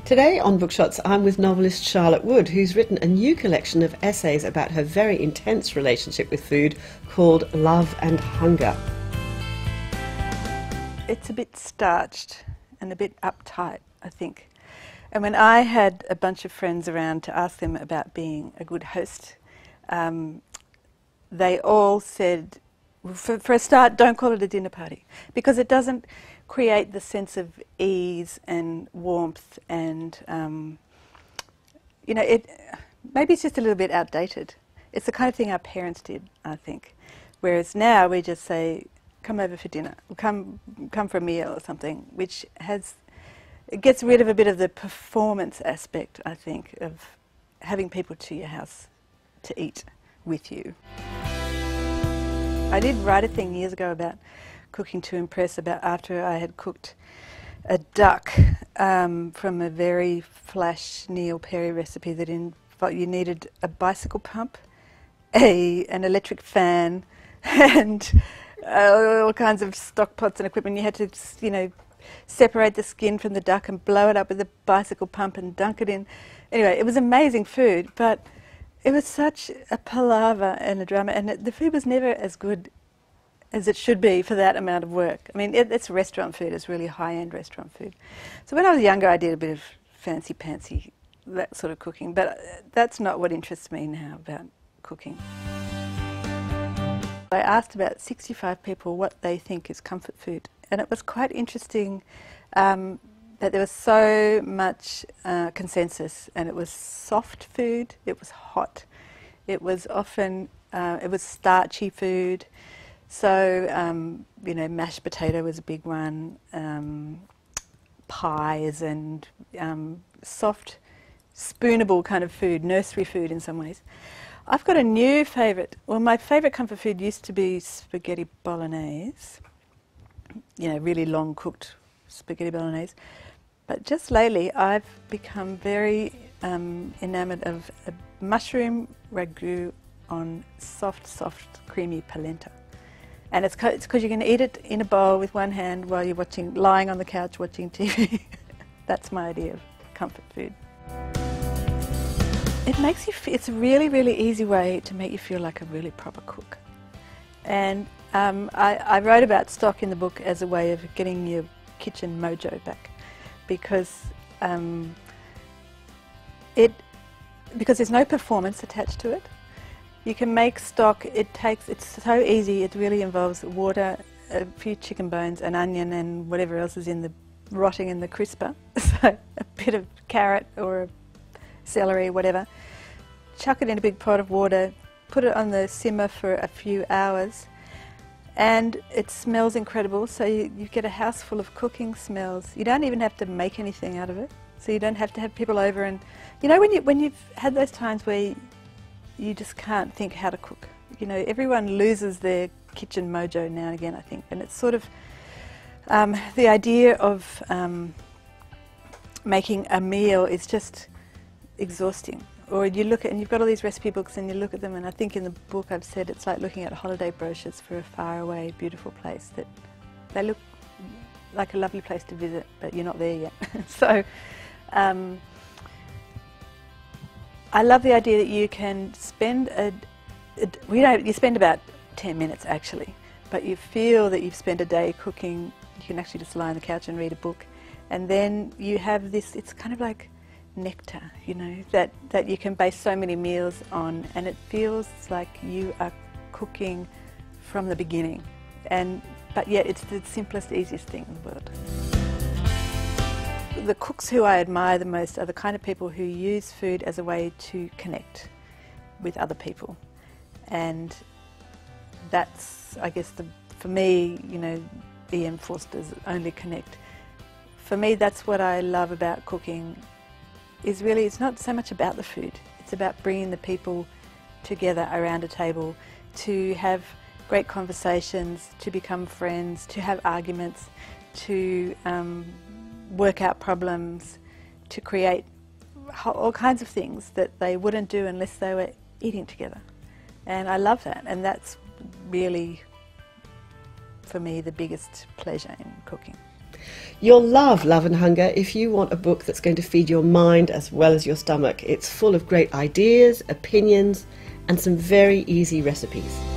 Today on Bookshots, I'm with novelist Charlotte Wood, who's written a new collection of essays about her very intense relationship with food called Love and Hunger. It's a bit starched and a bit uptight, I think. And when I had a bunch of friends around to ask them about being a good host, they all said, for a start, don't call it a dinner party, because it doesn't create the sense of ease and warmth and, maybe it's just a little bit outdated. It's the kind of thing our parents did, I think. Whereas now we just say, come over for dinner, come for a meal or something, which it gets rid of a bit of the performance aspect, I think, of having people to your house to eat with you. I did write a thing years ago about cooking to impress, about after I had cooked a duck from a very flash Neil Perry recipe that you needed a bicycle pump, an electric fan, and all kinds of stock pots and equipment. You had to, separate the skin from the duck and blow it up with a bicycle pump and dunk it in. Anyway, it was amazing food, but it was such a palaver and a drama, and the food was never as good as it should be for that amount of work. I mean, it's restaurant food, it's really high-end restaurant food. So when I was younger, I did a bit of fancy-pantsy, that sort of cooking, but that's not what interests me now about cooking. I asked about 65 people what they think is comfort food, and it was quite interesting that there was so much consensus, and it was soft food, it was hot, it was often, it was starchy food, so, mashed potato was a big one, pies and soft, spoonable kind of food, nursery food in some ways. I've got a new favourite. Well, my favourite comfort food used to be spaghetti bolognese, really long cooked spaghetti bolognese. But just lately, I've become very enamoured of a mushroom ragu on soft, creamy polenta. And it's because you can eat it in a bowl with one hand while you're lying on the couch watching TV. That's my idea of comfort food. It makes you it's a really, really easy way to make you feel like a really proper cook. And I wrote about stock in the book as a way of getting your kitchen mojo back, because there's no performance attached to it. You can make stock, it's so easy, it really involves water, a few chicken bones, an onion and whatever else is rotting in the crisper, so a bit of carrot or celery, whatever. Chuck it in a big pot of water, put it on the simmer for a few hours, and it smells incredible, so you get a house full of cooking smells. You don't even have to make anything out of it, so you don't have to have people over. And when you've had those times where you just can't think how to cook, everyone loses their kitchen mojo now and again, I think, and it's sort of the idea of making a meal is just exhausting. Or you look at, and you've got all these recipe books and you look at them, and I think in the book I've said it's like looking at holiday brochures for a faraway, beautiful place that they look like a lovely place to visit, but you're not there yet. So I love the idea that you can spend you spend about 10 minutes actually, but you feel that you've spent a day cooking. You can actually just lie on the couch and read a book, and then you have this, it's kind of like nectar, that you can base so many meals on, and it feels like you are cooking from the beginning, but yet it's the simplest, easiest thing in the world. The cooks who I admire the most are the kind of people who use food as a way to connect with other people, and that's, I guess, for me, E.M. Forster's Only Connect. For me, that's what I love about cooking. Is really, it's not so much about the food, it's about bringing the people together around a table to have great conversations, to become friends, to have arguments, to work out problems, to create all kinds of things that they wouldn't do unless they were eating together. And I love that, and that's really, for me, the biggest pleasure in cooking. You'll love Love and Hunger if you want a book that's going to feed your mind as well as your stomach. It's full of great ideas, opinions, and some very easy recipes.